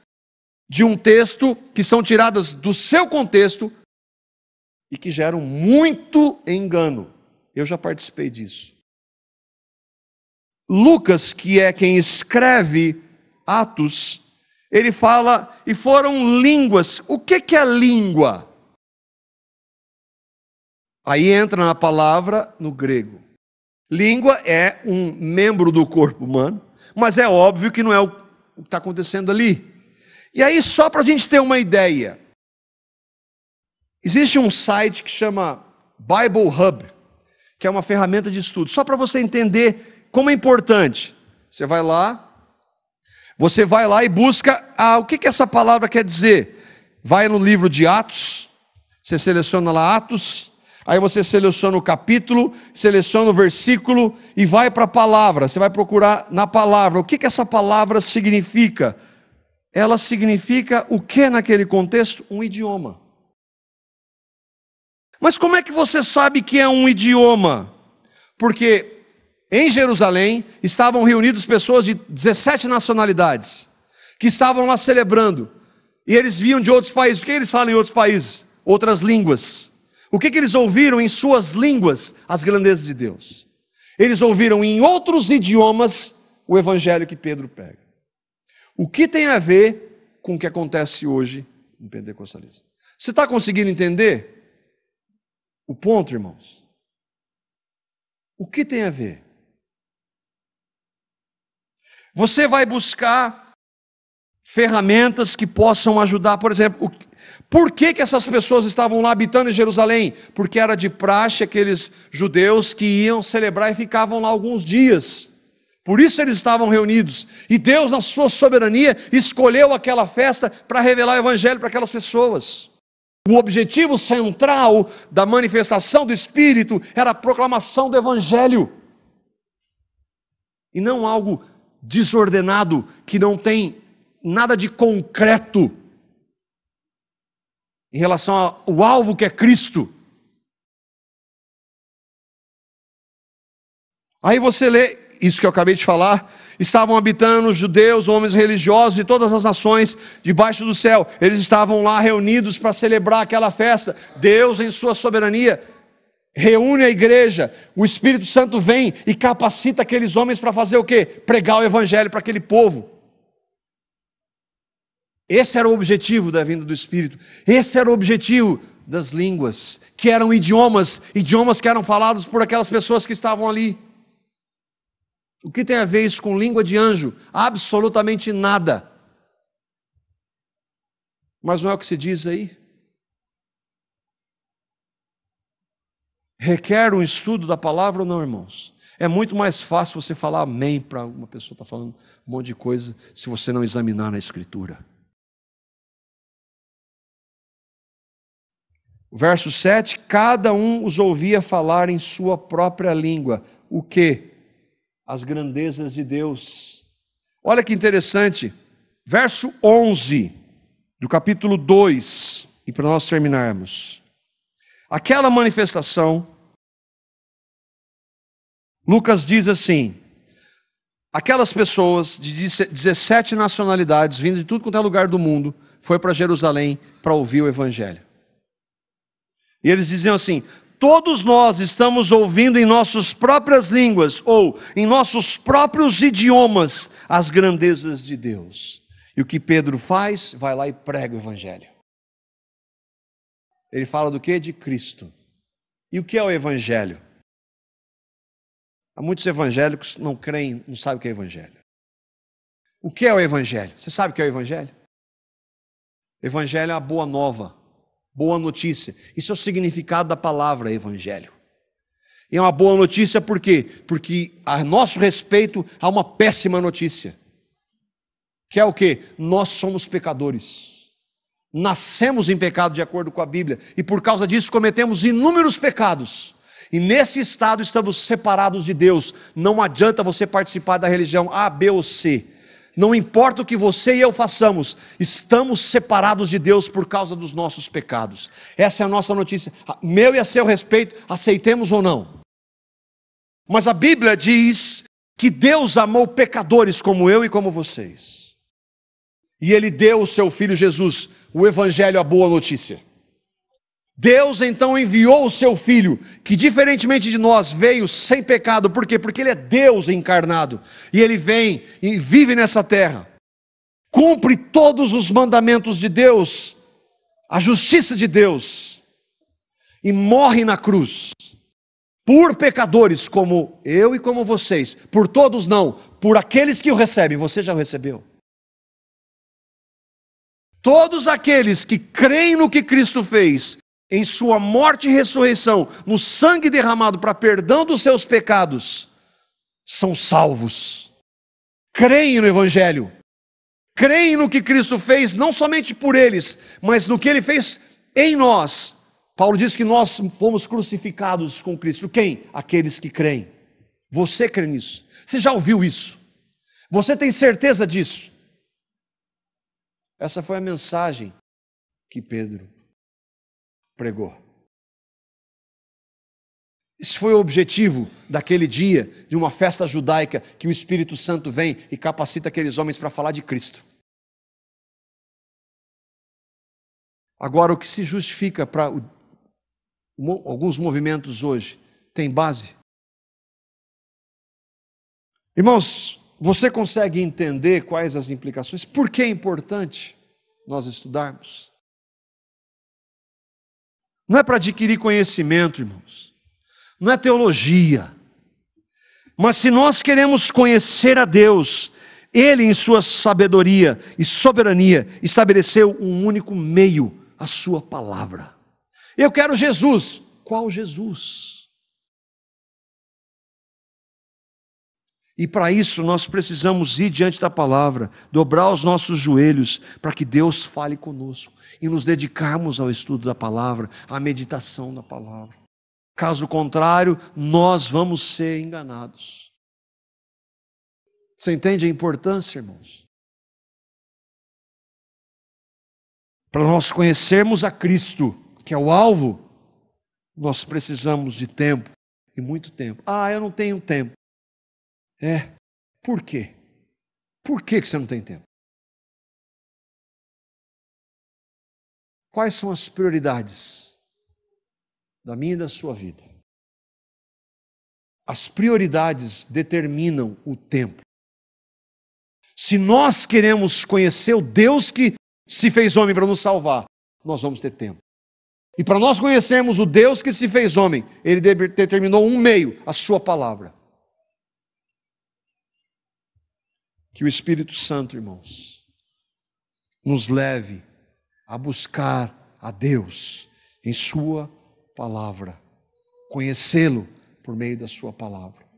de um texto que são tiradas do seu contexto e que geram muito engano. Eu já participei disso. Lucas, que é quem escreve Atos, ele fala, e foram línguas. O que é língua? Aí entra na palavra no grego. Língua é um membro do corpo humano, mas é óbvio que não é o que está acontecendo ali. E aí, só para a gente ter uma ideia, existe um site que chama Bible Hub, que é uma ferramenta de estudo, só para você entender como é importante. Você vai lá e busca, o que essa palavra quer dizer? Vai no livro de Atos, você seleciona lá Atos, aí você seleciona o capítulo, seleciona o versículo e vai para a palavra. Você vai procurar na palavra, o que essa palavra significa? Ela significa o que naquele contexto? Um idioma. Mas como é que você sabe que é um idioma? Porque em Jerusalém estavam reunidas pessoas de 17 nacionalidades, que estavam lá celebrando, e eles vinham de outros países. O que eles falam em outros países? Outras línguas. O que eles ouviram em suas línguas? As grandezas de Deus. Eles ouviram em outros idiomas o evangelho que Pedro prega. O que tem a ver com o que acontece hoje no pentecostalismo? Você está conseguindo entender o ponto, irmãos? O que tem a ver? Você vai buscar ferramentas que possam ajudar, por exemplo, por que essas pessoas estavam lá habitando em Jerusalém? Porque era de praxe aqueles judeus que iam celebrar e ficavam lá alguns dias. Por isso eles estavam reunidos. E Deus, na sua soberania, escolheu aquela festa para revelar o evangelho para aquelas pessoas. O objetivo central da manifestação do Espírito era a proclamação do evangelho. e não algo desordenado que não tem nada de concreto em relação ao alvo que é Cristo. Aí você lê isso que eu acabei de falar: estavam habitando os judeus, homens religiosos de todas as nações debaixo do céu. Eles estavam lá reunidos para celebrar aquela festa. Deus, em sua soberania, reúne a igreja. O Espírito Santo vem e capacita aqueles homens para fazer o quê? Pregar o evangelho para aquele povo. Esse era o objetivo da vinda do Espírito. Esse era o objetivo das línguas, que eram idiomas que eram falados por aquelas pessoas que estavam ali. O que tem a ver isso com língua de anjo? Absolutamente nada. Mas não é o que se diz aí? Requer um estudo da palavra ou não, irmãos? É muito mais fácil você falar amém para uma pessoa que está falando um monte de coisa, se você não examinar na Escritura. Verso 7, cada um os ouvia falar em sua própria língua. O quê? As grandezas de Deus. Olha que interessante, verso 11 do capítulo 2, e para nós terminarmos. Aquela manifestação, Lucas diz assim: aquelas pessoas de 17 nacionalidades, vindo de tudo quanto é lugar do mundo, foi para Jerusalém para ouvir o evangelho. E eles diziam assim: todos nós estamos ouvindo em nossas próprias línguas, ou em nossos próprios idiomas, as grandezas de Deus. E o que Pedro faz? Vai lá e prega o evangelho. Ele fala do quê? De Cristo. E o que é o evangelho? Há muitos evangélicos que não creem, não sabem o que é evangelho. O que é o evangelho? Você sabe o que é o evangelho? Evangelho é a boa nova, boa notícia. Isso é o significado da palavra evangelho. E é uma boa notícia por quê? Porque a nosso respeito há uma péssima notícia. Que é o quê? Nós somos pecadores. Nascemos em pecado de acordo com a Bíblia. E por causa disso cometemos inúmeros pecados. E nesse estado estamos separados de Deus. Não adianta você participar da religião A, B ou C. Não importa o que você e eu façamos, estamos separados de Deus por causa dos nossos pecados. Essa é a nossa notícia. Meu e a seu respeito, aceitemos ou não. Mas a Bíblia diz que Deus amou pecadores como eu e como vocês. E Ele deu o seu Filho Jesus, o Evangelho, a boa notícia. Deus então enviou o seu Filho, que diferentemente de nós veio sem pecado. Por quê? Porque Ele é Deus encarnado. E Ele vem e vive nessa terra. Cumpre todos os mandamentos de Deus, a justiça de Deus. E morre na cruz. Por pecadores como eu e como vocês. Por todos não, por aqueles que o recebem. Você já o recebeu. Todos aqueles que creem no que Cristo fez, em sua morte e ressurreição, no sangue derramado para perdão dos seus pecados, são salvos. Creem no Evangelho. Creem no que Cristo fez, não somente por eles, mas no que Ele fez em nós. Paulo diz que nós fomos crucificados com Cristo. Quem? Aqueles que creem. Você crê nisso? Você já ouviu isso? Você tem certeza disso? Essa foi a mensagem que Pedro pregou. Esse foi o objetivo daquele dia, de uma festa judaica, que o Espírito Santo vem e capacita aqueles homens para falar de Cristo. Agora, o que se justifica para alguns movimentos hoje, tem base? Irmãos, você consegue entender quais as implicações? Por que é importante nós estudarmos? Não é para adquirir conhecimento, irmãos. Não é teologia. Mas se nós queremos conhecer a Deus, Ele em sua sabedoria e soberania estabeleceu um único meio, a sua palavra. Eu quero Jesus. Qual Jesus? E para isso nós precisamos ir diante da palavra, dobrar os nossos joelhos para que Deus fale conosco e nos dedicarmos ao estudo da palavra, à meditação da palavra. Caso contrário, nós vamos ser enganados. Você entende a importância, irmãos? Para nós conhecermos a Cristo, que é o alvo, nós precisamos de tempo, e muito tempo. Ah, eu não tenho tempo. Por quê? Por que você não tem tempo? Quais são as prioridades da minha e da sua vida? As prioridades determinam o tempo. Se nós queremos conhecer o Deus que se fez homem para nos salvar, nós vamos ter tempo. E para nós conhecermos o Deus que se fez homem, Ele determinou um meio, a sua palavra. Que o Espírito Santo, irmãos, nos leve a buscar a Deus em sua palavra, conhecê-lo por meio da sua palavra.